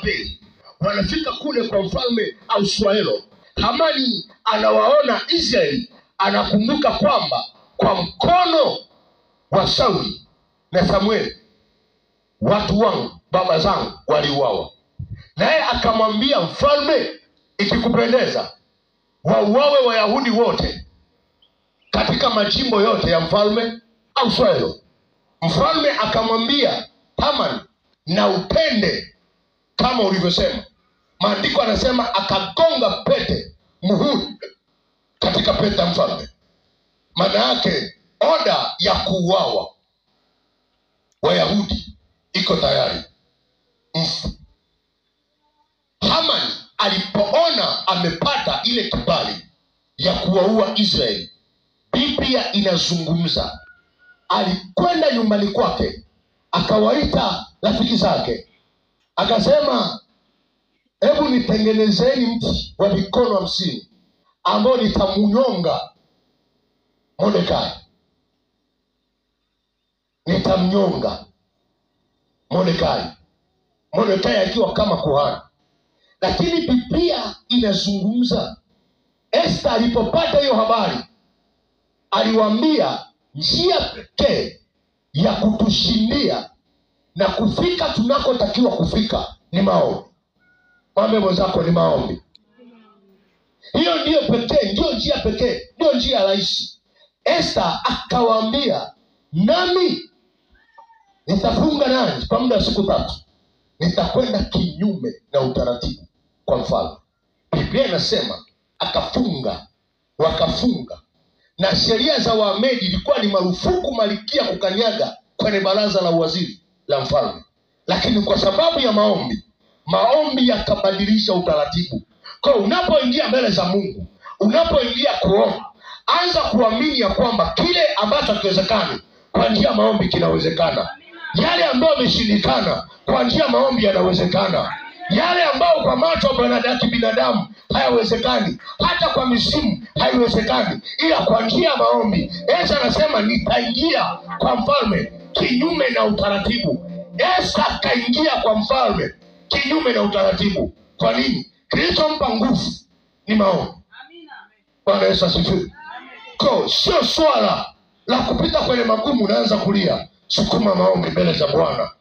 pili. Wanafika kule kwa mfalme Ahasuero. Hamani anawaona Israeli, anakumbuka kwamba kwa mkono wa Sauli na Samueli watu wangu, baba zangu waliuawa. Naye akamwambia mfalme, ikikupendeza wauawe Wayahudi wote katika majimbo yote ya mfalme Ahasuero. Mfalme akamwambia Hamani, na upende kama ulivyosema. Maandiko anasema akagonga pete, muhuri katika pete ya mfalme. Maana yake oda ya kuuawa Wayahudi iko tayari. Hamani alipoona amepata ile kibali ya kuwaua Israeli, Biblia inazungumza, alikwenda nyumbani kwake, akawaita rafiki zake, akasema, hebu nitengenezeni mti wa mikono 50 ambao nitamunyonga Mordekai. Nitamnyonga Mordekai. Mordekai akiwa kama kuhani. Lakini Biblia inazungumza, Esther alipopata hiyo habari, aliwaambia njia pekee ya kutushindia na kufika tunakotakiwa kufika ni maombi. Mwambie mwenzako ni maombi. Hiyo ndiyo pekee, ndio njia pekee, ndio njia rahisi. Esther akawaambia, nami nitafunga nanyi kwa muda wa siku 3. Nitakwenda kinyume na utaratibu kwa mfalme. Biblia inasema akafunga, wakafunga. Na sheria za Wamedi ilikuwa ni marufuku malkia kukanyaga kwenye baraza la waziri la mfalme. Lakini kwa sababu ya maombi yakabadilisha utaratibu. Kwa unapoingia mbele za Mungu, unapoingia kuomba, anza kuamini ya kwamba kile ambacho hakiwezekani kwa njia ya maombi kinawezekana. Yale ambayo yameshindikana kwa njia ya maombi yanawezekana. Yale ambayo kwa macho ya kibinadamu hayawezekani, hata kwa misimu haiwezekani, ila kwa njia ya maombi. Yesu anasema nitaingia kwa mfalme kinyume na utaratibu. Yesu akaingia kwa mfalme kinyume na utaratibu. Kwa nini? Kilichompa nguvu ni maombi. Bwana Yesu asifiwe. Kwa sio swala la kupita kwenye magumu unaanza kulia. Sukuma maombi mbele za Bwana.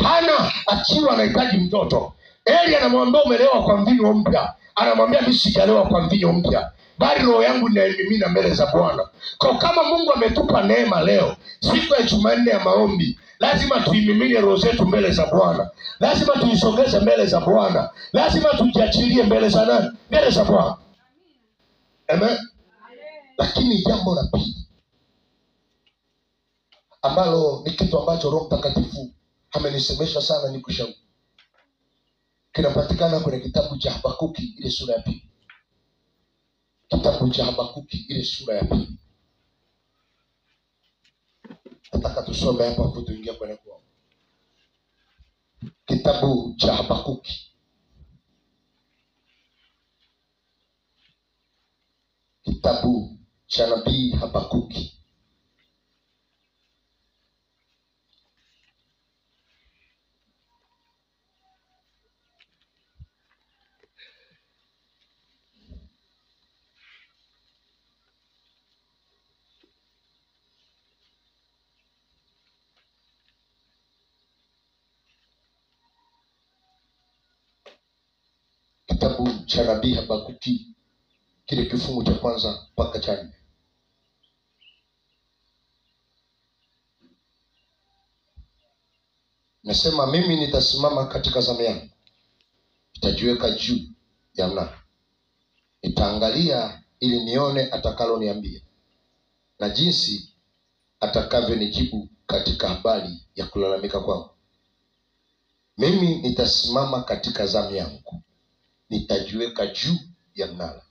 Hana akiwa anahitaji mtoto, Eli anamwambia umelewa kwa mvinyo mpya. Anamwambia mimi sijalewa kwa mvinyo mpya, bali roho yangu inaimimina mbele za Bwana. Kwa kama Mungu ametupa neema leo, siku ya Jumanne ya maombi, lazima tuimimine roho zetu mbele za Bwana. Lazima tuisogeze mbele za Bwana. Lazima tujiachilie mbele za nani? Mbele za Bwana. Amen. Lakini jambo la pili ambalo ni kitu ambacho Roho Mtakatifu amenisemesha sana ni kushauri, kinapatikana kwenye kitabu cha Habakuki ile sura ya 2. Kitabu cha Habakuki ile sura ya 2. Nataka tusome hapa hapo tuingie kwenye kwa kitabu cha Habakuki. Kitabu cha nabii Habakuki. Kitabu cha nabii Habakuki kile kifungu cha kwanza mpaka cha 4. Nasema mimi nitasimama katika zamu yangu, nitajiweka juu ya mnara, nitaangalia ili nione atakaloniambia na jinsi atakavyonijibu katika habari ya kulalamika kwangu. Mimi nitasimama katika zamu yangu, nitajiweka juu ya mnara,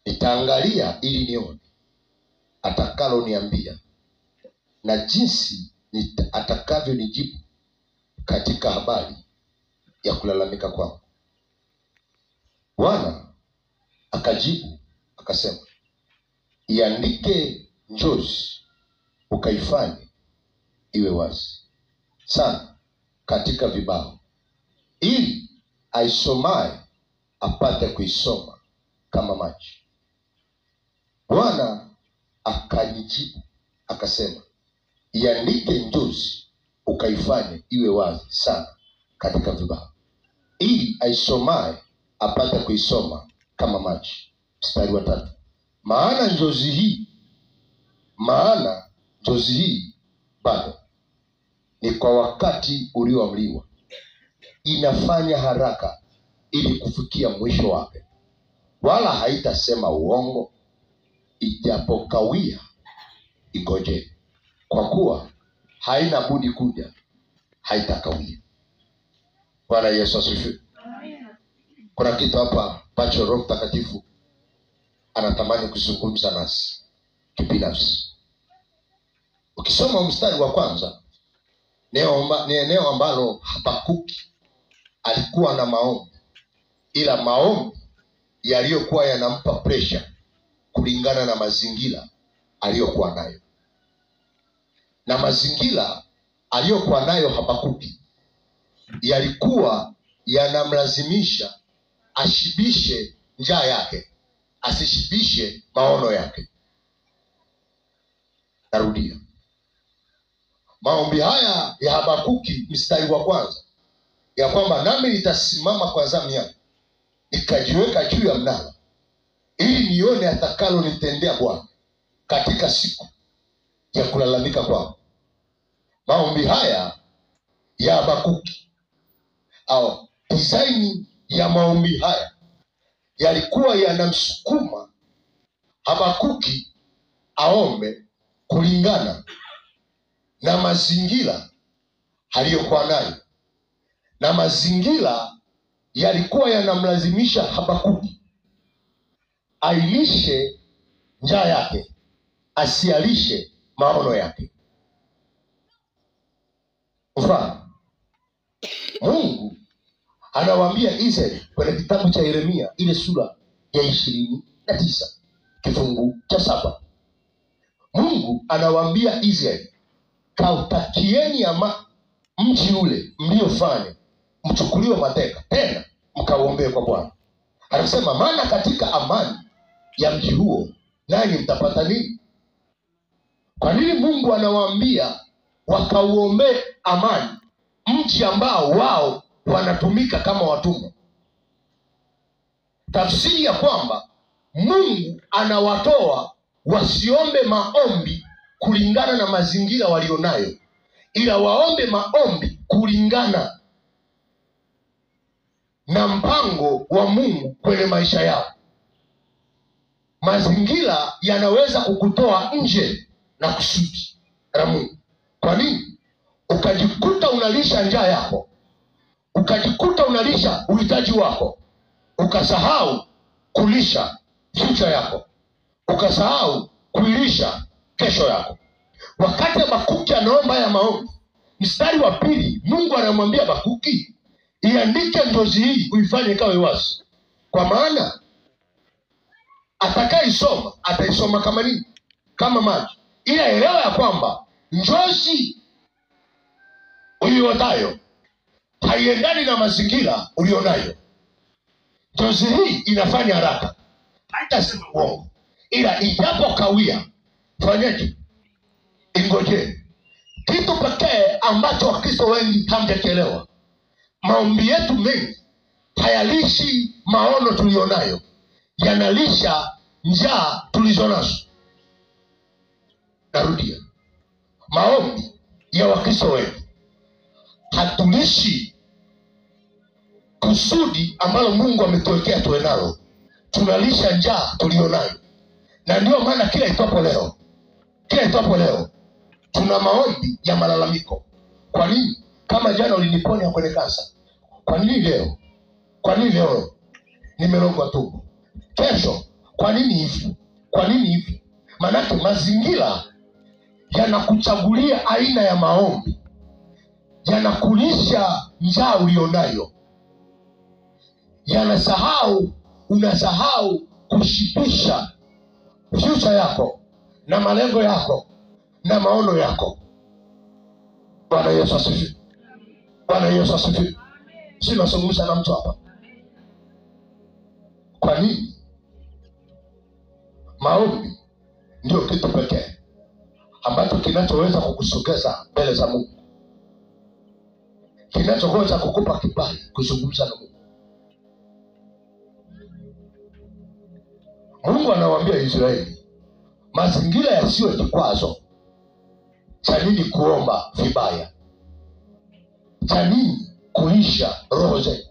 nitaangalia ili nione atakaloniambia na jinsi atakavyonijibu katika habari ya kulalamika kwangu. Bwana akajibu akasema, iandike njozi ukaifanye iwe wazi sana katika vibao, ili aisomaye apate kuisoma kama maji. Bwana akanijibu akasema, iandike njozi ukaifanye iwe wazi sana katika vibao, ili aisomaye apate kuisoma kama maji. Mstari wa 3. Maana njozi hii bado ni kwa wakati ulioamriwa, inafanya haraka ili kufikia mwisho wake, wala haitasema uongo. Ijapokawia ingoje, kwa kuwa haina budi kuja, haitakawia. Bwana Yesu asifiwe. Kuna kitu hapa ambacho Roho Mtakatifu anatamani kuzungumza nasi kibinafsi. Ukisoma mstari wa 1, ni eneo ambalo Habakuki alikuwa na maombi, ila maombi yaliyokuwa yanampa pressure kulingana na mazingira aliyokuwa nayo. Na mazingira aliyokuwa nayo Habakuki yalikuwa yanamlazimisha ashibishe njaa yake, asishibishe maono yake. Narudia. Maombi haya ya Habakuki, mstari wa 1, ya kwamba nami nitasimama kwa zamu yangu, nikajiweka juu ya mnara, ili nione atakalo nitendea Bwana katika siku ya kulalamika kwangu. Maombi haya ya Habakuki, au design ya maombi haya, yalikuwa yanamsukuma Habakuki aombe kulingana na mazingira aliyokuwa nayo, na mazingira yalikuwa yanamlazimisha Habakuki ailishe njaa yake, asialishe maono yake. Mfano, Mungu anawaambia Israeli kwenye kitabu cha Yeremia ile sura ya 29 kifungu cha 7. Mungu anawaambia Israeli, kautakieni mji ule mliofanya mchukuliwe mateka, tena mkauombee kwa Bwana. Anasema, maana katika amani ya mji huo nanyi mtapata nini? Kwa nini Mungu anawaambia wakauombee amani mji ambao wao wanatumika kama watumwa? Tafsiri ya kwamba Mungu anawatoa wasiombe maombi kulingana na mazingira walionayo, ila waombe maombi kulingana na mpango wa Mungu kwenye maisha yao. Mazingira yanaweza kukutoa nje na kusudi la Mungu. Kwa nini? Ukajikuta unalisha njaa yako, ukajikuta unalisha uhitaji wako, ukasahau kulisha future yako, ukasahau kuilisha kesho yako. Wakati Habakuki anaomba ya maombi, mstari wa 2, Mungu anamwambia Habakuki, iandike njozi hii uifanye ikawe wazi, kwa maana atakayeisoma ataisoma kama nini? Kama maji. Ila elewa ya kwamba njozi ulionayo haiendani na mazingira ulionayo. Njozi hii inafanya haraka, haitasema uongo, ila ijapo kawia, fanyeje? Ingoje. Kitu pekee ambacho Wakristo wengi hamjakielewa, maombi yetu mengi hayalishi maono tulionayo, yanalisha njaa tulizonazo. Narudia, maombi ya Wakristo wengi hatulishi kusudi ambalo Mungu ametuwekea tuwe nalo, tunalisha njaa tulionayo. Na ndio maana kila itwapo leo tuna maombi ya malalamiko. Kwa nini? Kama jana uliniponya kwenye kansa, kwa nini leo nimerogwa tumbo? Kesho kwa nini hivi? Maanake mazingira yanakuchagulia aina ya maombi, yanakulisha njaa ulionayo, unasahau kushibisha future yako na malengo yako na maono yako. Bwana Yesu asifiwe. Si nasungumza na mtu hapa? Kwa nini? Maombi ndio kitu pekee ambacho kinachoweza kukusogeza mbele za Mungu, kinachoweza kukupa kibali kuzungumza na Mungu. Mungu anawaambia Israeli, mazingira yasiwe kikwazo cha nini kuomba vibaya, cha nini kuisha roho zetu.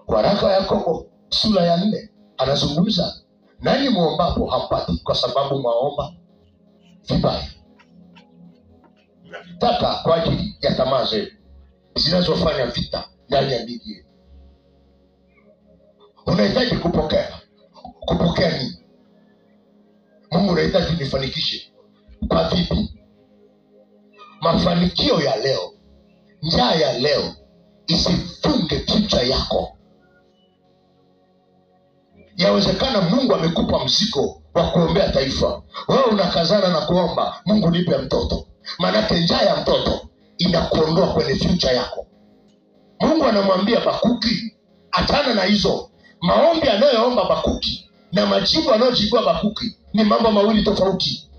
Waraka wa Yakobo sura ya 4 anazungumza, nani muombapo hampati kwa sababu mwaomba vibaya. Mnavitaka kwa ajili ya tamaa zenu zinazofanya vita ndani ya miji yenu. Unahitaji kupokea nini? Mungu unahitaji nifanikishe kwa vipi? Mafanikio ya leo, njaa ya leo isifunge future yako. Yawezekana Mungu amekupa mzigo wa kuombea taifa, wewe unakazana na kuomba Mungu nipe mtoto, maana njaa ya mtoto inakuondoa kwenye future yako. Mungu anamwambia Bakuki, achana na hizo. Maombi anayoomba Bakuki na majibu anayojibu Bakuki ni mambo mawili tofauti.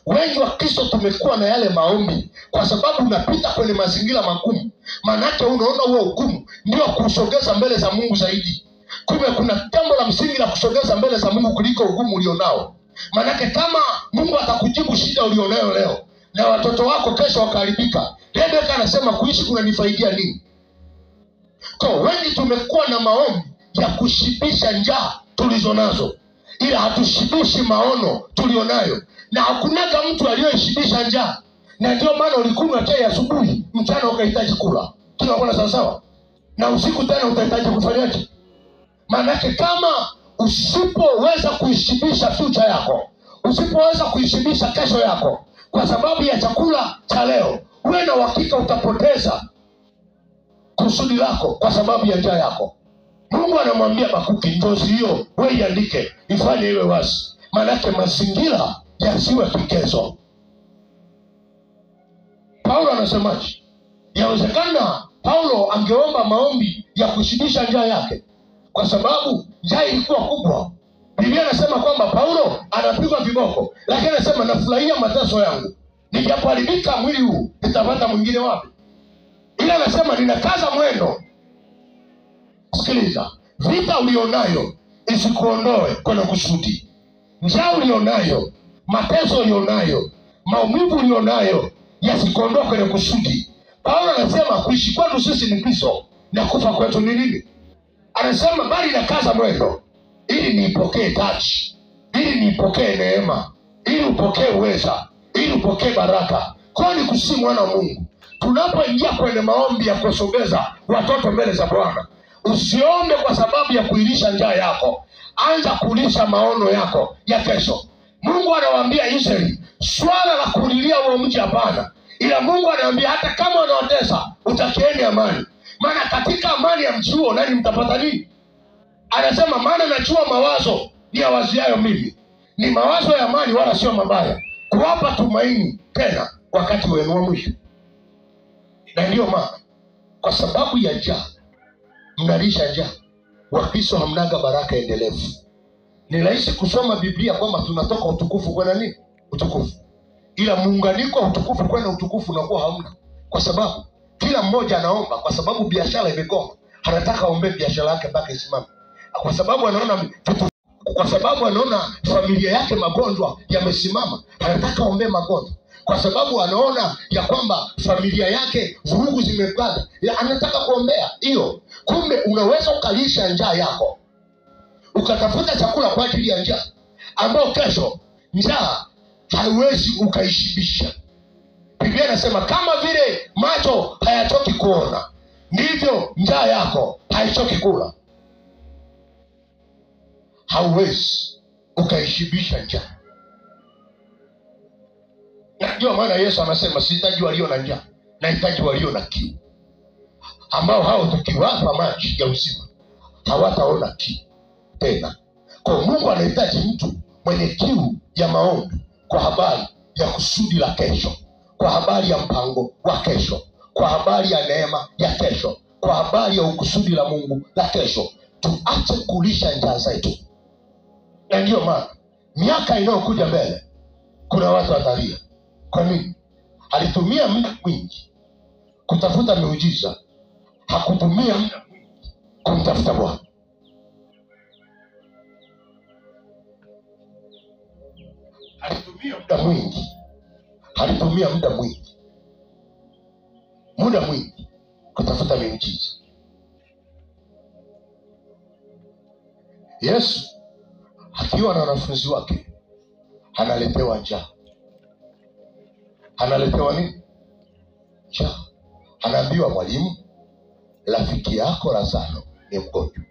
Wengi wa Kristo tumekuwa na yale maombi kwa sababu unapita kwenye mazingira magumu, maana unaona huo ugumu ndio kusogeza mbele za Mungu zaidi. Kumbe kuna jambo la msingi la kusogeza mbele za Mungu kuliko ugumu ulionao. Maana kama Mungu atakujibu shida ulionayo leo na watoto wako kesho wakaharibika, Rebeka anasema kuishi kunanifaidia nini? Kwa wengi tumekuwa na maombi ya kushibisha njaa tulizonazo, ila hatushibishi maono tulionayo. Na hakunaga mtu aliyoshibisha njaa. Na ndio maana ulikunywa chai asubuhi, mchana ukahitaji kula. Tunaona sawa sawa. Na usiku tena utahitaji kufanyaje? Maana kama usipoweza kuishibisha future yako, usipoweza kuishibisha kesho yako kwa sababu ya chakula cha leo, wewe na uhakika utapoteza kusudi lako kwa sababu ya njaa yako. Mungu anamwambia Bakuki, ndozi hiyo wewe iandike, ifanye iwe wazi. Maana mazingira yasiwe kigezo. Paulo anasemaje? Yawezekana Paulo angeomba maombi ya kushibisha njaa yake kwa sababu njaa ilikuwa kubwa. Biblia inasema kwamba Paulo anapigwa viboko, lakini anasema nafurahia mateso yangu, nijapoharibika mwili huu nitapata mwingine wapi? Ila anasema ninakaza mwendo. Sikiliza, vita ulionayo isikuondoe kwenye kusudi. Njaa ulionayo, mateso ulionayo, maumivu ulionayo yasikuondoe kwenye kusudi. Paulo anasema kuishi kwetu sisi ni Kristo na kufa kwetu ni nini? Anasema bali nakaza mwendo ili niipokee taji, ili niipokee neema, ili upokee uweza, ili upokee baraka. Kwa ni kusi mwana wa Mungu, tunapoingia kwenye maombi ya kusogeza watoto mbele za Bwana, usiombe kwa sababu ya kuilisha njaa yako. Anza kulisha maono yako ya kesho. Mungu anawaambia Israeli, swala la kulilia huo mji hapana. Ila Mungu anawaambia hata kama wanawatesa, utakieni amani. Maana katika amani ya mji huo nani mtapata nini? Anasema maana najua mawazo ya waziayo mimi ni mawazo ya amani wala sio mabaya, kuwapa tumaini tena wakati wenu wa mwisho. Na ndio maana kwa sababu ya njaa mnalisha njaa. Wakristo hamnaga baraka endelevu. Ni rahisi kusoma Biblia kwamba tunatoka utukufu kwenda nini? Utukufu. Ila muunganiko wa utukufu kwenda utukufu unakuwa hamna. Kwa sababu kila mmoja anaomba kwa sababu biashara imegoma. Anataka aombe biashara yake mpaka isimame. Kwa sababu anaona vitu, kwa sababu anaona familia yake magonjwa yamesimama, anataka aombe magonjwa. Kwa sababu anaona ya kwamba familia yake vurugu zimepanda, anataka kuombea hiyo. Kumbe unaweza ukalisha njaa yako, ukatafuta chakula kwa ajili ya njaa, ambao kesho njaa haiwezi ukaishibisha. Biblia inasema kama vile macho hayatoki kuona, ndivyo njaa yako haichoki kula. Hauwezi ukaishibisha njaa. Na ndio maana Yesu anasema sihitaji walio na njaa, nahitaji walio na kiu, ambao hao tukiwapa maji ya uzima hawataona kiu tena. Kwa Mungu anahitaji mtu mwenye kiu ya maombi kwa habari ya kusudi la kesho, kwa habari ya mpango wa kesho, kwa habari ya neema ya kesho, kwa habari ya ukusudi la Mungu la kesho. Tuache kulisha njaa zetu. Na ndio maana miaka inayokuja mbele kuna watu watalia. Kwa nini? Alitumia muda mwingi kutafuta miujiza, hakutumia muda mwingi kumtafuta Bwana. Alitumia muda mwingi kutafuta miujiza. Yesu akiwa na wanafunzi wake analetewa njaa. Analetewa nini? Njaa. Anaambiwa, mwalimu, rafiki yako Lazaro ni mgonjwa.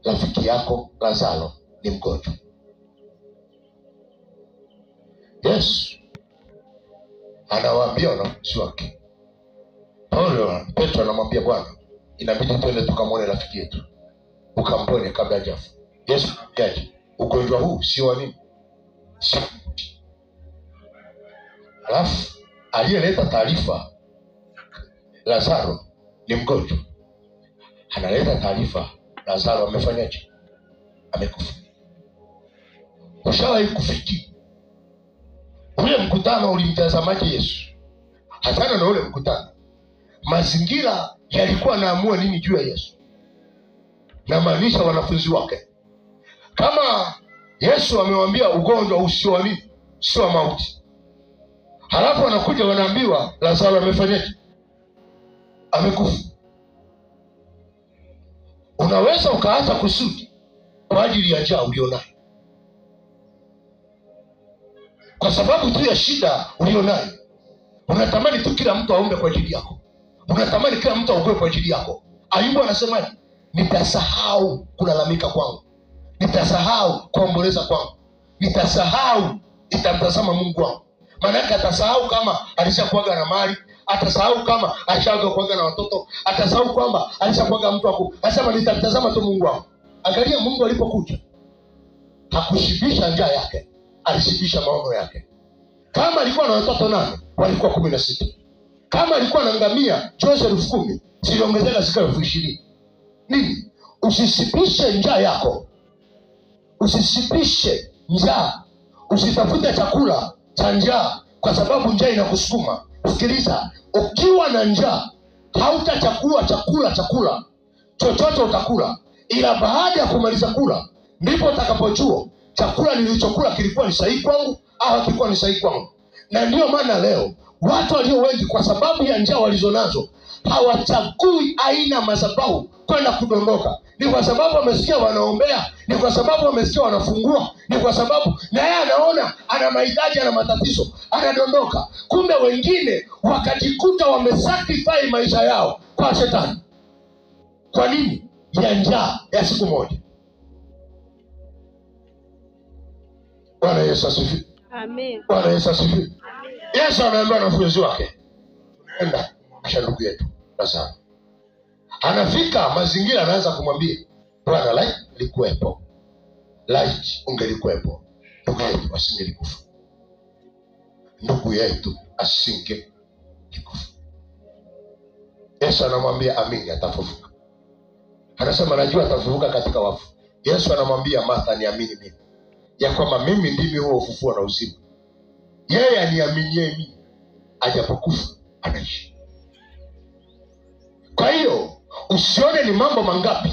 Rafiki yako Lazaro ni mgonjwa. Yesu anawaambia wanafunzi wake. Petro anamwambia, Bwana, inabidi twende tukamwone rafiki yetu, ukamponye kabla hajafa. Yesu anamwambia, ugonjwa huu sio wa nini? Sio. Alafu aliyeleta taarifa Lazaro ni mgonjwa, analeta taarifa Lazaro amefanyaje? Amekufa. Ushawahi kufikiri ule mkutano ulimtazamaje Yesu? Hatana na ule mkutano, mazingira yalikuwa naamua nini juu ya Yesu? Na maanisha wanafunzi wake. Kama Yesu amewaambia ugonjwa usio wa nini? Sio mauti. Halafu wanakuja wanaambiwa Lazaro amefanyaje? Amekufa. Unaweza ukaacha kusudi kwa ajili ya njaa ulionayo, kwa sababu tu ya shida ulionayo. Unatamani tu kila mtu aombe kwa ajili yako, unatamani kila mtu aogoe kwa ajili yako. Ayubu anasemaje? Nitasahau kulalamika kwangu, nitasahau kuomboleza kwangu, nitasahau nitamtazama Mungu wangu. Maana yake atasahau kama alishakuaga na mali, atasahau kama alishakuaga na watoto, atasahau kwamba alishakuaga mtu wako. Anasema nitamtazama tu Mungu wangu. Angalia, Mungu alipokuja hakushibisha njaa yake, alishibisha maono yake. Kama alikuwa na watoto 8, walikuwa 16. Kama alikuwa na ngamia Jose 10,000, ziliongezeka zikawa 20,000. Nini? Usisibishe njaa yako. Usisibishe njaa. Usitafute chakula cha njaa kwa sababu njaa inakusukuma. Sikiliza, ukiwa na njaa hautachakua chakula chochote utakula, ila baada ya kumaliza kula ndipo utakapojua chakula nilichokula kilikuwa ni sahihi kwangu au hakikuwa ni sahihi kwangu. Na ndio maana leo watu walio wengi kwa sababu ya njaa walizonazo hawachagui aina madhabahu kwenda kudondoka. Ni kwa sababu wamesikia wanaombea, ni kwa sababu wamesikia wanafungua, ni kwa sababu na yeye anaona ana mahitaji, ana matatizo, anadondoka. Kumbe wengine wakajikuta wamesacrifice maisha yao kwa shetani. Kwa nini? Ya njaa ya siku moja. Bwana Yesu asifiwe. Amen. Bwana Yesu asifiwe. Yesu anaambia wanafunzi wake, nenda kisha ndugu yetu Lazaro. Anafika mazingira, anaanza kumwambia, Bwana, light likuwepo, light ungelikuwepo, ndugu yetu asingelikufa. Ndugu yetu asingelikufa. Yesu anamwambia, amini, atafufuka. Anasema, najua atafufuka katika wafu. Yesu anamwambia Martha, niamini mimi ya kwamba mimi ndimi huo ufufuo na uzima. Yeye aniaminie mimi, ajapokufa anaishi. Kwa hiyo usione ni mambo mangapi.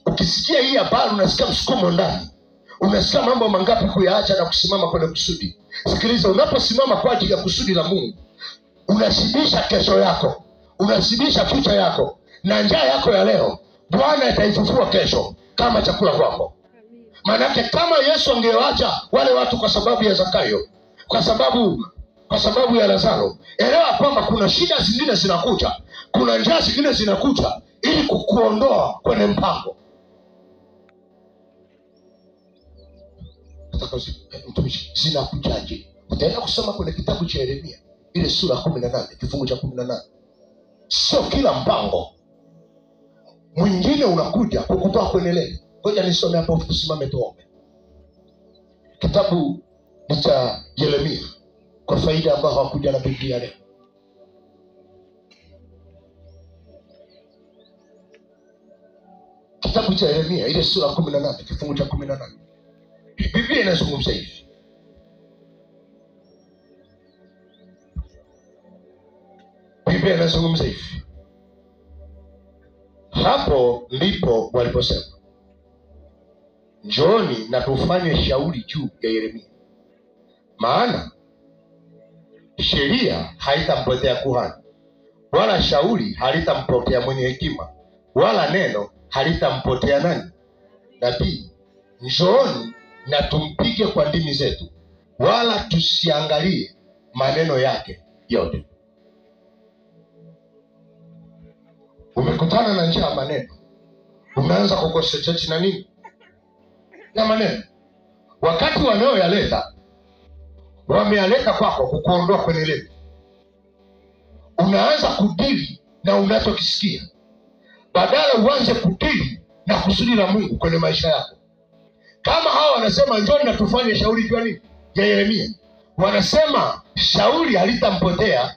Ukisikia hii habari unasikia msukumo ndani, unasikia mambo mangapi kuyaacha na kusimama kwenye kusudi. Sikiliza, unaposimama kwa ajili ya kusudi la Mungu, unashibisha kesho yako, unashibisha future yako, na njaa yako ya leo Bwana ataifufua kesho kama chakula kwako. Maanake kama Yesu angewacha wale watu kwa sababu ya Zakayo, kwa sababu ya Lazaro, elewa kwamba kuna shida zingine zinakuja, kuna njaa zingine zinakuja ili kukuondoa kwenye mpango. Mtumishi, zinakujaje? Utaenda kusoma kwenye kitabu cha Yeremia ile sura 18 kifungu cha 18. Sio kila mpango mwingine unakuja kukutoa kwenye lele. Ngoja nisome hapo, tusimame tuombe. Kitabu cha Yeremia kwa faida ambao hawakuja na Biblia leo. Kitabu cha Yeremia ile sura 18 kifungu cha 18. Biblia inazungumza hivi. Biblia inazungumza hivi. Hapo ndipo waliposema, njooni na tufanye shauri juu ya Yeremia, maana sheria haitampotea kuhani, wala shauri halitampotea mwenye hekima, wala neno halitampotea nani? Nabii. Njooni na tumpige kwa ndimi zetu, wala tusiangalie maneno yake yote. Umekutana na njia ya maneno, umeanza kukonsentrate na nini? Na maneno. Wakati wanaoyaleta wameyaleta kwako kukuondoa kwenye level, unaanza kudili na unachokisikia badala uanze kudili na kusudi la Mungu kwenye maisha yako. Kama hao wanasema njoni na tufanye shauri juu nini ya Yeremia, wanasema shauri halitampotea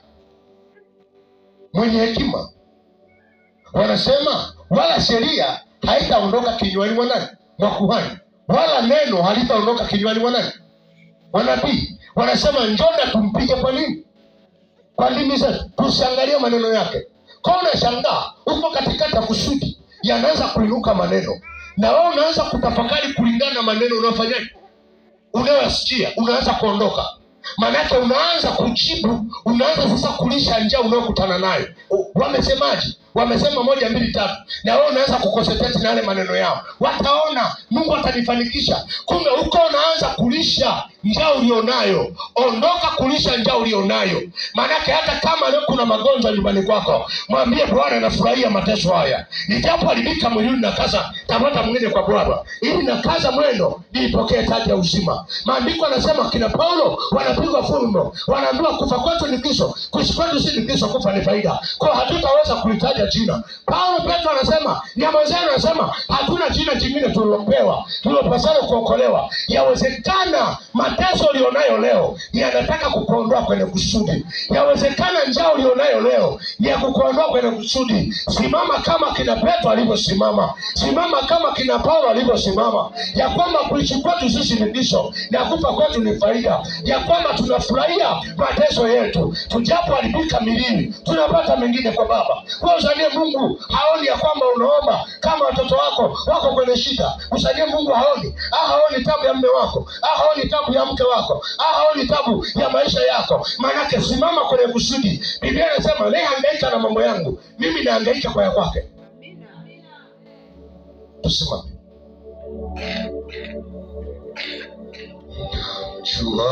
mwenye hekima, wanasema wala sheria haitaondoka kinywani mwa nani? Mwa kuhani, wala neno halitaondoka kinywani mwa nani? Wa nabii. Wanasema njoni na tumpige kwa nini? Kwa ndimi zetu, tusiangalie maneno yake. Kwa unashangaa uko katikati ya kusudi, yanaanza kuinuka maneno, na wewe unaanza kutafakari kulingana na maneno unayofanyaje, unayosikia, unaanza kuondoka. Maanake unaanza kujibu, unaanza sasa kulisha njia unayokutana nayo. Wamesemaje? Wamesema 1 2 3, na wewe unaanza kuconcentrate na yale maneno yao. Wataona Mungu atanifanikisha. Kumbe uko unaanza kulisha njia ulionayo. Ondoka kulisha njia ulionayo. Maanake hata kama leo kuna magonjwa nyumbani kwako, mwambie Bwana nafurahia mateso haya. Nitapoharibika mwilini na kaza tamata mwingine kwa Bwana, ili na kaza mwendo nipokee taji ya uzima. Maandiko yanasema kina Paulo wanapigwa fumbo, wanaambiwa kufa kwetu ni Kristo, kuishi kwetu si ni Kristo, kufa ni faida. Kwa hatutaweza kulitaja jina. Paulo Petro anasema, Nyamazeni anasema hatuna jina jingine tulilopewa, tulilopasana kuokolewa. Yawezekana mateso ulionayo leo yanataka kukuondoa kwenye kusudi. Yawezekana njaa ulionayo leo ni ya kukuondoa kwenye kusudi. Simama kama kina Petro alivyosimama. Simama kama kina Paulo alivyosimama. Ya kwamba kuishi kwetu sisi ni Kristo, na kufa kwetu ni faida. Ya kwamba tunafurahia mateso yetu. Tujapoharibika milini, tunapata mengine kwa Baba. Kwa usaidie Mungu haoni ya kwamba unaomba kama watoto wako wako kwenye shida. Usaidie Mungu haoni. Haoni tabu ya mume wako. Haoni tabu ya mke wako. Haoni tabu ya maisha yako. Maanake simama kwenye kusudi. Biblia inasema leo hangaika na mambo yangu, mimi nahangaika kwa ya kwake. Tusimame. Namjua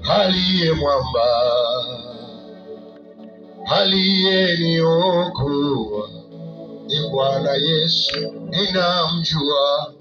aliye mwamba, aliyeniokoa ni Bwana Yesu. Ninamjua